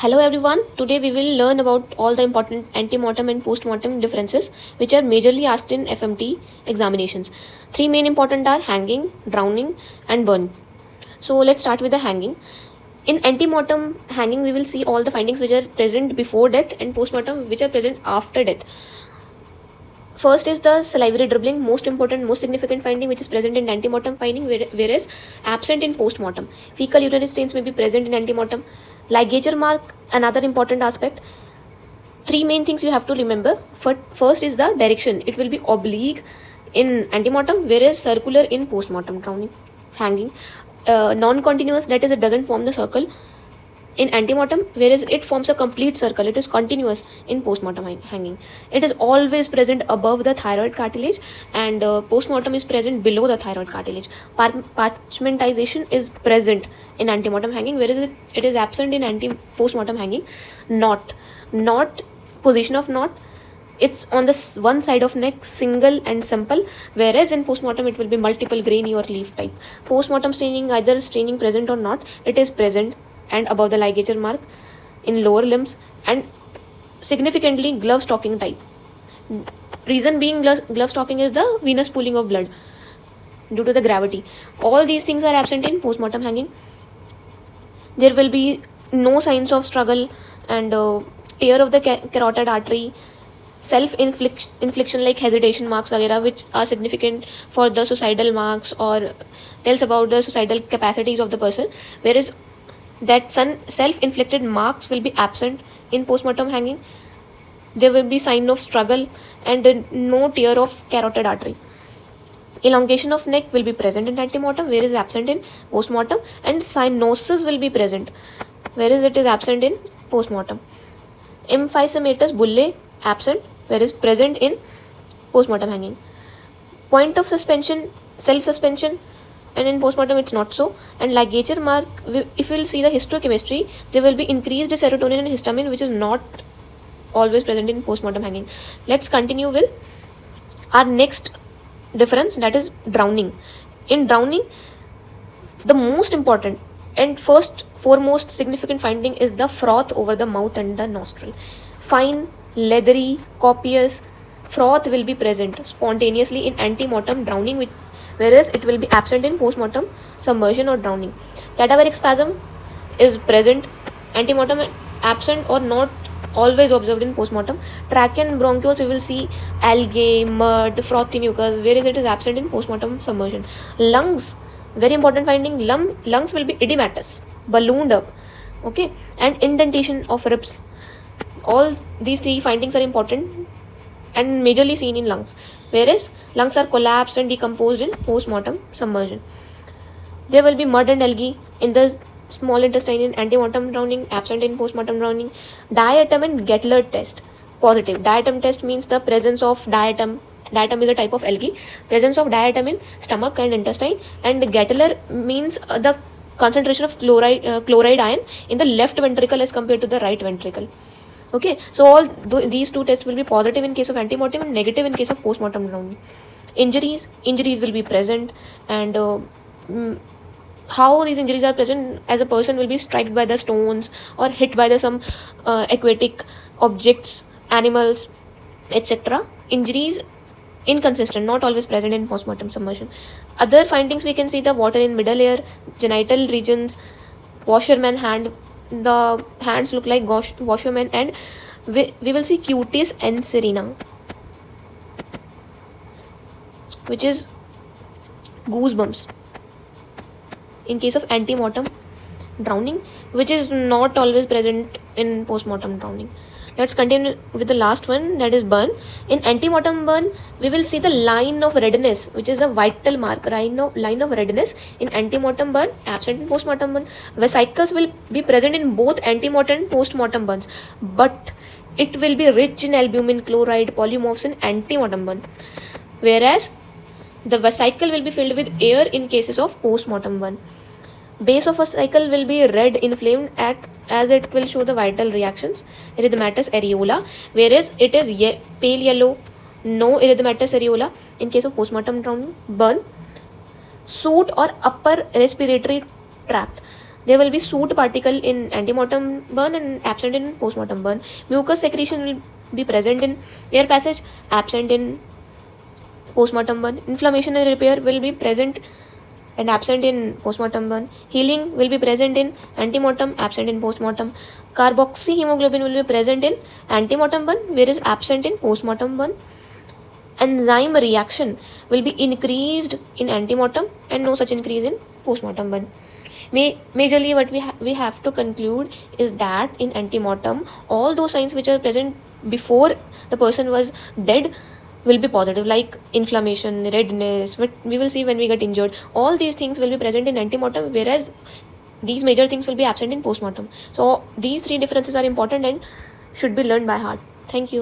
Hello everyone. Today we will learn about all the important ante-mortem and post-mortem differences which are majorly asked in FMT examinations. Three main important are hanging, drowning and burn. So let's start with the hanging. In ante-mortem hanging we will see all the findings which are present before death and post-mortem which are present after death. First is the salivary dribbling, most important, most significant finding which is present in ante-mortem finding, whereas absent in post-mortem. Fecal urinary stains may be present in ante-mortem. Ligature mark, another important aspect. Three main things you have to remember. First is the direction. It will be oblique in ante-mortem, whereas circular in post-mortem, drowning, hanging. Non-continuous, that is, it doesn't form the circle in ante-mortem, whereas it forms a complete circle. It is continuous in post-mortem hanging. It is always present above the thyroid cartilage, and post-mortem is present below the thyroid cartilage. Parchmentization is present in ante-mortem hanging, whereas it is absent in post-mortem hanging. Knot position of knot, it's on the one side of neck, single and simple, whereas in postmortem it will be multiple, grainy or leaf type. Postmortem staining, either staining present or not, it is present and above the ligature mark in lower limbs, and significantly glove stocking type. Reason being, glove stocking is the venous pooling of blood due to the gravity. All these things are absent in postmortem hanging. There will be no signs of struggle and tear of the carotid artery, self-infliction like hesitation marks वगैरह, which are significant for the suicidal marks or tells about the suicidal capacities of the person, whereas that self-inflicted marks will be absent in postmortem hanging. There will be sign of struggle and no tear of carotid artery. Elongation of neck will be present in ante-mortem, whereas absent in postmortem, and cyanosis will be present, whereas it is absent in postmortem. Emphysematous bullae absent, whereas present in postmortem hanging. Point of suspension, self-suspension, and in postmortem it's not so. And ligature mark, if we'll see the histochemistry, there will be increased serotonin and histamine, which is not always present in postmortem hanging. Let's continue with our next difference, that is drowning. In drowning, the most important and foremost significant finding is the froth over the mouth and the nostril. Fine, leathery, copious froth will be present spontaneously in ante-mortem drowning, whereas it will be absent in post-mortem submersion or drowning. Cadaveric spasm is present ante-mortem, absent or not always observed in post-mortem. Trachea and bronchioles, we will see algae, mud, frothy mucus, whereas it is absent in post-mortem submersion. Lungs, very important finding, lungs will be edematous, ballooned up, okay, and indentation of ribs. All these three findings are important and majorly seen in lungs, whereas lungs are collapsed and decomposed in post-mortem submersion. There will be mud and algae in the small intestine in ante-mortem drowning, absent in post-mortem drowning. Diatom and Gettler test, positive. Diatom test means the presence of diatom. Diatom is a type of algae. Presence of diatom in stomach and intestine. And Gettler means the concentration of chloride ion in the left ventricle as compared to the right ventricle. Okay, so all these two tests will be positive in case of ante-mortem and negative in case of post-mortem drowning. Injuries will be present, and how these injuries are present, as a person will be struck by the stones or hit by some aquatic objects, animals, etc. Injuries inconsistent, not always present in postmortem submersion. Other findings, we can see the water in middle ear, genital regions, washerman hand. The hands look like washerman, and we will see cutis and serena, which is goosebumps in case of ante-mortem drowning, which is not always present in post-mortem drowning. Let's continue with the last one, that is burn. In ante-mortem burn, we will see the line of redness, which is a vital mark. Line of redness in ante-mortem burn, absent in post-mortem burn. Vesicles will be present in both ante-mortem and post-mortem burns, but it will be rich in albumin, chloride, polymorphs in ante-mortem burn, whereas the vesicle will be filled with air in cases of post-mortem burn. Base of a vesicle will be red, inflamed, as it will show the vital reactions. Erythematous areola, whereas it is pale yellow, no erythematous areola in case of postmortem drowning. Burn, soot or upper respiratory tract. There will be soot particle in antemortem burn and absent in postmortem burn. Mucus secretion will be present in air passage, absent in postmortem burn. Inflammation and repair will be present and absent in postmortem burn. Healing will be present in antemortem, absent in postmortem. Carboxyhemoglobin will be present in antemortem burn, whereas absent in postmortem burn. Enzyme reaction will be increased in antemortem and no such increase in postmortem burn. Majorly what we have to conclude is that in antemortem all those signs which are present before the person was dead will be positive, like inflammation, redness, what we will see when we get injured. All these things will be present in antemortem, whereas these major things will be absent in postmortem. So these three differences are important and should be learned by heart. Thank you.